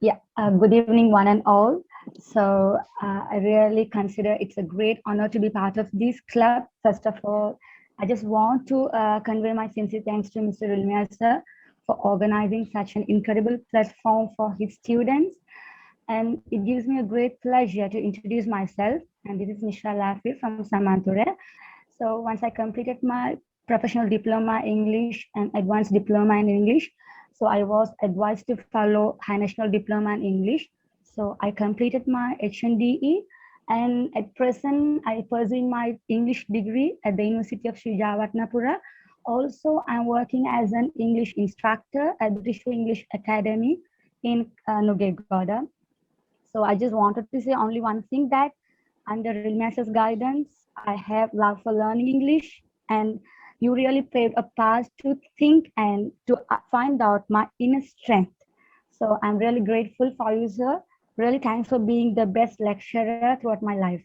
Good evening, one and all. I really consider it's a great honor to be part of this club. First of all, I just want to convey my sincere thanks to Mr. Ulmiya sir for organizing such an incredible platform for his students. And it gives me a great pleasure to introduce myself. And this is Mishra Lafi from Samanture. So once I completed my professional diploma English and advanced diploma in English, so I was advised to follow high national diploma in English. So I completed my HNDE, and at present I pursuing my English degree at the University of Sri Jawaharlal. Also, I'm working as an English instructor at British English Academy in Nugegoda. So I just wanted to say only one thing, that under Rilmaster's guidance, I have love for learning English, and you really played a part to think and to find out my inner strength. So I'm really grateful for you, sir. Really thanks for being the best lecturer throughout my life.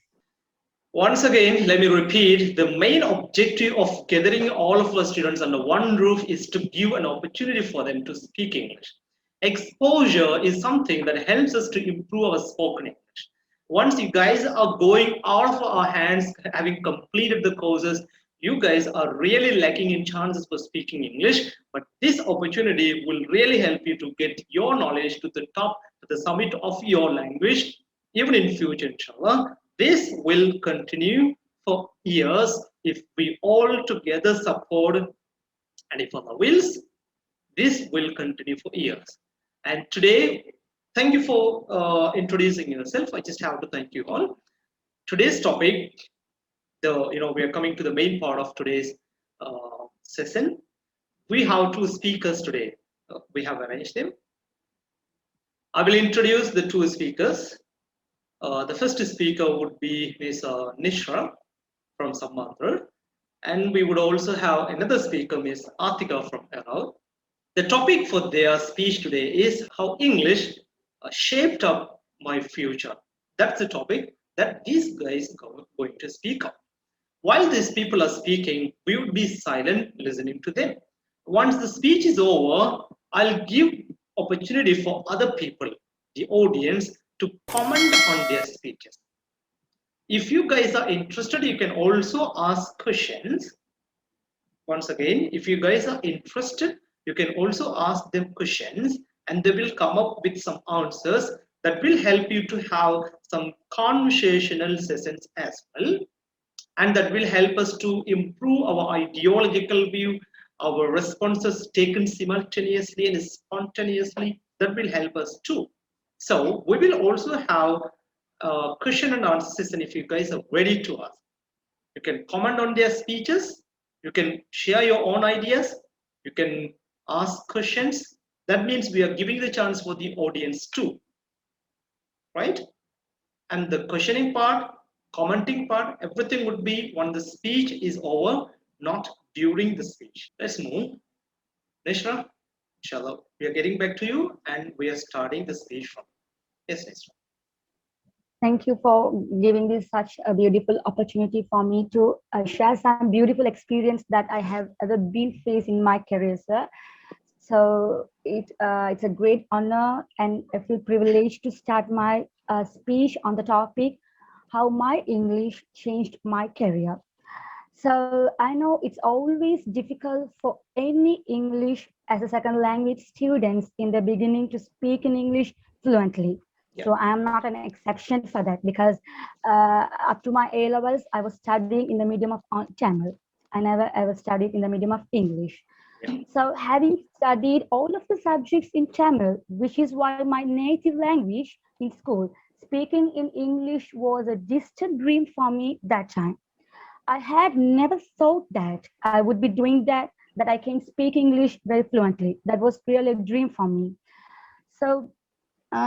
Once again, let me repeat, the main objective of gathering all of our students under one roof is to give an opportunity for them to speak English. Exposure is something that helps us to improve our spoken English. Once you guys are going out of our hands, having completed the courses, you guys are really lacking in chances for speaking English, but this opportunity will really help you to get your knowledge to the top, to the summit of your language, even in future, inshallah. This will continue for years if we all together support, and if Allah wills, this will continue for years. And today, thank you for introducing yourself. I just have to thank you all. Today's topic, we are coming to the main part of today's session. We have two speakers today. We have arranged them. I will introduce the two speakers. The first speaker would be Ms. Nishra from Samantra, and we would also have another speaker, Ms. Atika from Errol. The topic for their speech today is how English shaped up my future. That's the topic that these guys are going to speak of. While these people are speaking, we would be silent listening to them. Once the speech is over, I'll give opportunity for other people, the audience, to comment on their speeches. If you guys are interested, you can also ask questions. Once again, if you guys are interested, you can also ask them questions, and they will come up with some answers that will help you to have some conversational sessions as well, and that will help us to improve our ideological view, our responses taken simultaneously and spontaneously. That will help us too. So we will also have a question and answer session if you guys are ready to ask. You can comment on their speeches, you can share your own ideas, you can ask questions. That means we are giving the chance for the audience too, right? And the questioning part, commenting part, everything would be when the speech is over, not during the speech. Let's move. Nishra, inshallah, we are getting back to you, and we are starting the speech from. Yes, Nishra. Thank you for giving this such a beautiful opportunity for me to share some beautiful experience that I have ever been faced in my career, sir. So it's a great honor and I feel privileged to start my speech on the topic, how my English changed my career. So I know it's always difficult for any English as a second language students in the beginning to speak in English fluently. Yeah. So I am not an exception for that, because up to my A levels, I was studying in the medium of Tamil. I never ever studied in the medium of English. Yeah. So having studied all of the subjects in Tamil, which is why my native language in school, speaking in English was a distant dream for me that time. I had never thought that I would be doing that I can speak English very fluently. That was really a dream for me. So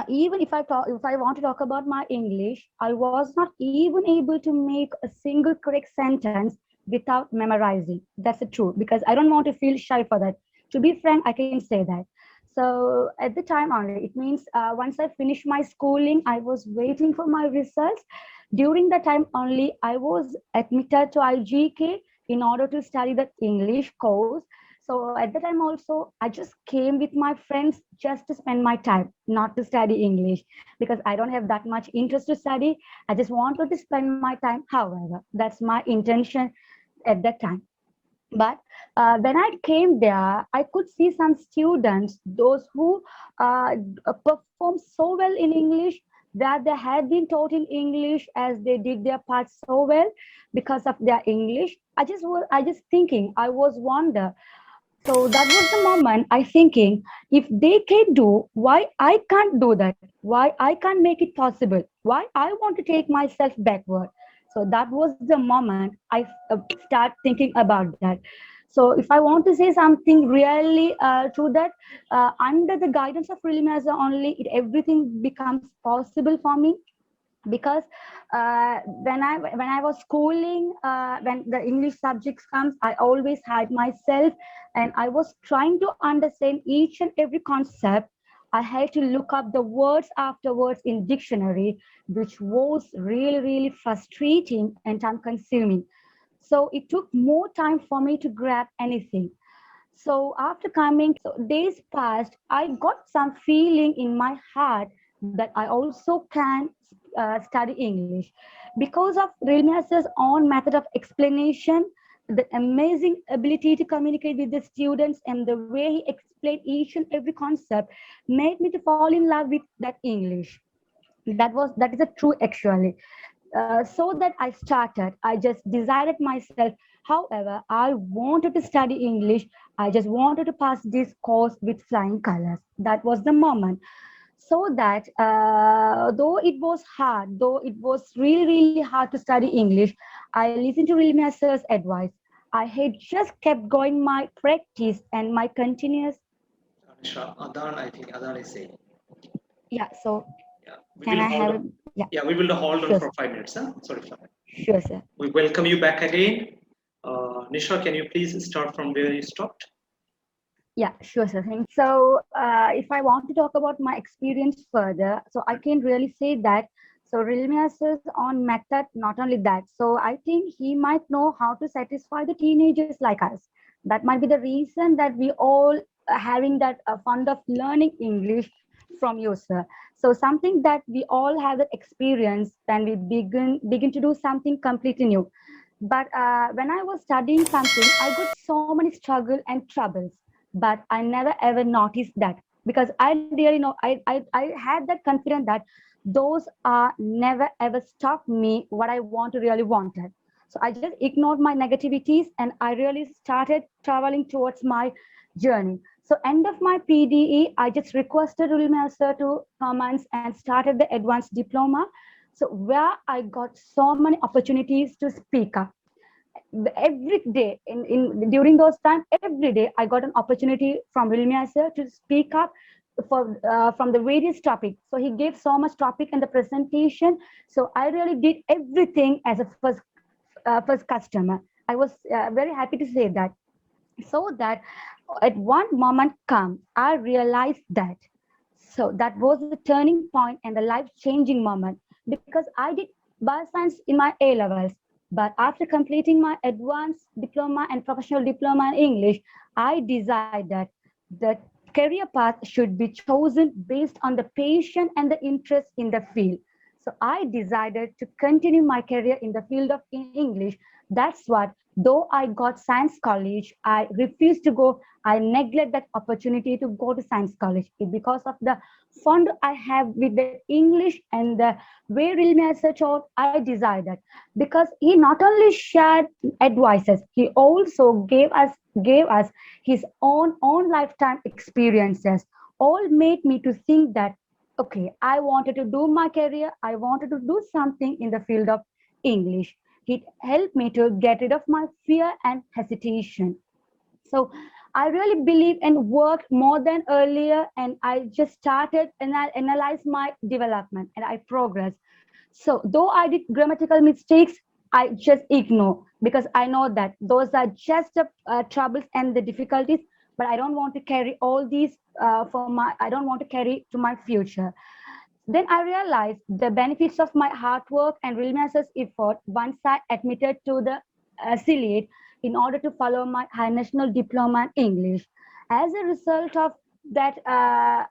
even if I want to talk about my English, I was not even able to make a single correct sentence without memorizing. That's the truth, because I don't want to feel shy for that. To be frank, I can say that. So at the time only, it means once I finished my schooling, I was waiting for my results. During that time only, I was admitted to IGK in order to study the English course. So at the time also, I just came with my friends just to spend my time, not to study English, because I don't have that much interest to study. I just wanted to spend my time. However, that's my intention at that time. But when I came there, I could see some students, those who perform so well in English, that they had been taught in English as they did their part so well because of their English. I just thinking, I was wonder. So that was the moment I thinking, if they can do, why I can't do that? Why I can't make it possible? Why I want to take myself backward? So that was the moment I start thinking about that. So if I want to say something really to that, under the guidance of Rilmasa only, everything becomes possible for me, because when I was schooling, when the English subjects comes, I always hide myself, and I was trying to understand each and every concept. I had to look up the words afterwards in dictionary, which was really really frustrating and time consuming. So it took more time for me to grab anything. So after coming, so days passed, I got some feeling in my heart that I also can study English because of Rilmias's own method of explanation, the amazing ability to communicate with the students, and the way he explained each and every concept made me to fall in love with that English. That is a true actually. So that I started, I just decided myself. However, I wanted to study English. I just wanted to pass this course with flying colors. That was the moment. So that though it was hard, though it was really really hard to study English, I listened to William Master's advice. I had just kept going my practice and my continuous. Anisha, Adan, I think Adan is saying. Yeah. So Yeah, we can will I hold have? on. Yeah. Yeah, we will hold on Sure. for 5 minutes. Huh? Sorry for that. Sure, sir. We welcome you back again. Nisha, can you please start from where you stopped? Yeah, sure, sir. So, if I want to talk about my experience further, so I can really say that. So, Rilmias is on method, not only that. So, I think he might know how to satisfy the teenagers like us. That might be the reason that we all having that fund of learning English from you, sir. So, something that we all have that experience when we begin to do something completely new. But when I was studying something, I got so many struggle and troubles, but I never ever noticed that, because I really know, I had that confidence that those are never ever stopped me what I want to really wanted. So I just ignored my negativities and I really started traveling towards my journey. So end of my PDE, I just requested Ulma sir to commence and started the advanced diploma. So where I got so many opportunities to speak up every day during those times. Every day I got an opportunity from Wilmia sir to speak up for from the various topics. So he gave so much topic in the presentation. So I really did everything as a first customer. I was very happy to say that. So that at one moment come, I realized that. So that was the turning point and the life changing moment, because I did bioscience in my A levels. But after completing my advanced diploma and professional diploma in English, I decided that career path should be chosen based on the passion and the interest in the field. So I decided to continue my career in the field of English. That's what, though I got science college, I refused to go. I neglect that opportunity to go to science college because of the fund I have with the English and the way Rilmi as a child. I decided, because he not only shared advices, he also gave us his own lifetime experiences. All made me to think that okay, I wanted to do my career. I wanted to do something in the field of English. It helped me to get rid of my fear and hesitation. So I really believe and worked more than earlier, and I just started and I analyzed my development and I progressed. So though I did grammatical mistakes, I just ignore, because I know that those are just the troubles and the difficulties. But I don't want to carry all these for my. I don't want to carry to my future. Then I realized the benefits of my hard work and relentless effort once I admitted to the affiliate. in order to follow my high national diploma in English. As a result of that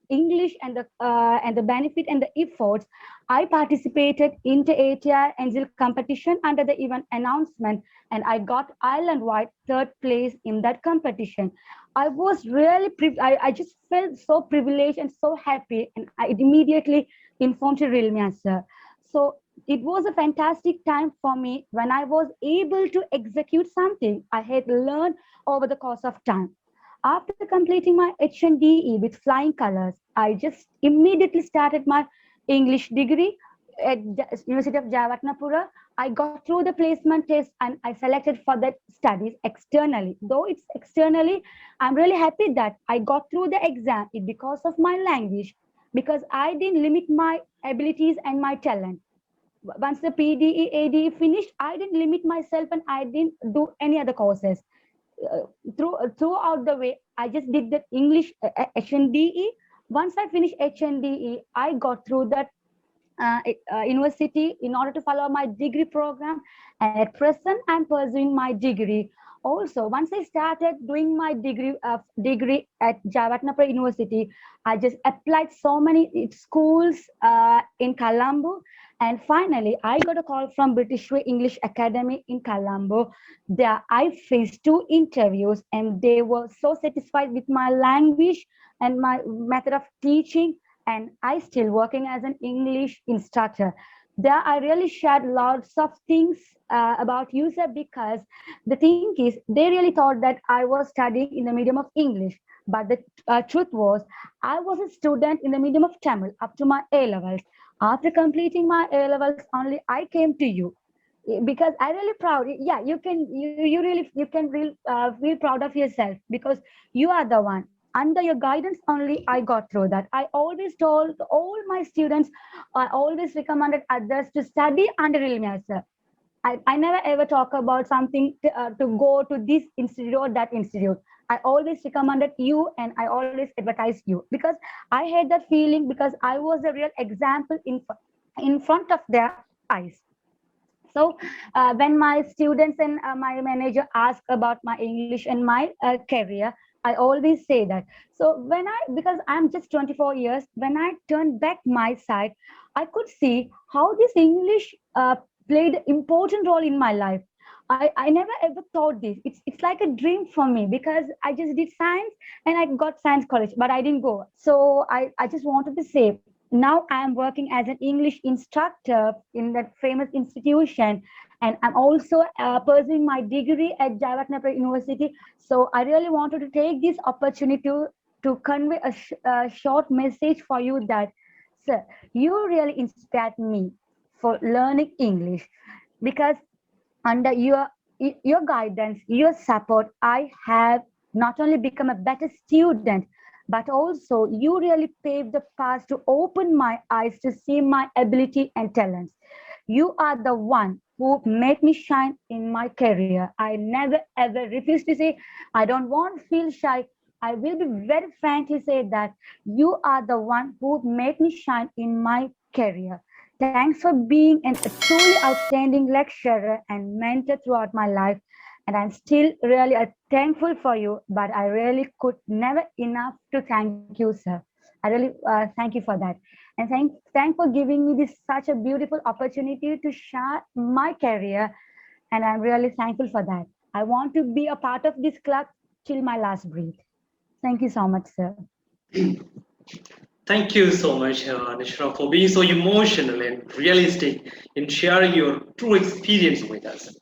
English and the benefit and the efforts, I participated in the ATI Angel competition under the event announcement, and I got island-wide third place in that competition. I was really, I just felt so privileged and so happy, and I immediately informed to Rilmia sir. So it was a fantastic time for me when I was able to execute something I had learned over the course of time. After completing my HNDE with flying colors, I just immediately started my English degree at University of Jawaharlal. I got through the placement test and I selected for that studies externally. Though it's externally, I'm really happy that I got through the exam because of my language, because I didn't limit my abilities and my talent. Once the PDE, ADE finished, I didn't limit myself and I didn't do any other courses. Throughout the way, I just did the English HNDE. Once I finished HNDE, I got through that university in order to follow my degree program, and at present I'm pursuing my degree. Also, once I started doing my degree at Jawaharlal University, I just applied so many schools in Colombo, and finally I got a call from British Way English Academy in Colombo. There I faced 2 interviews, and they were so satisfied with my language and my method of teaching, and I still working as an English instructor. There I really shared lots of things about user, because the thing is they really thought that I was studying in the medium of English, but the truth was I was a student in the medium of Tamil up to my A levels. After completing my A levels only I came to you, because I really proud. Yeah, you can really feel proud of yourself, because you are the one. Under your guidance only I got through that. I always told all my students, I always recommended others to study under Ilmiya sir. I never ever talk about something to go to this institute or that institute. I always recommended you and I always advertised you, because I had that feeling, because I was a real example in front of their eyes. So when my students and my manager ask about my English and my career, I always say that. So because I'm just 24 years, when I turned back my side, I could see how this English played an important role in my life. I never ever thought this. It's like a dream for me, because I just did science and I got science college, but I didn't go. So I just wanted to say, now I am working as an English instructor in that famous institution, and I'm also pursuing my degree at Jawaharlal University. So I really wanted to take this opportunity to convey a short message for you that, sir, you really inspired me for learning English, because under your guidance, your support, I have not only become a better student, but also you really paved the path to open my eyes to see my ability and talents. You are the one who made me shine in my career. I never ever refuse to say I don't want to feel shy. I will be very frankly say that you are the one who made me shine in my career. Thanks for being a truly outstanding lecturer and mentor throughout my life. And I'm still really thankful for you, but I really could never enough to thank you, sir. I really thank you for that. And thank for giving me this such a beautiful opportunity to share my career. And I'm really thankful for that. I want to be a part of this club till my last breath. Thank you so much, sir. Thank you so much, Nishra, for being so emotional and realistic in sharing your true experience with us.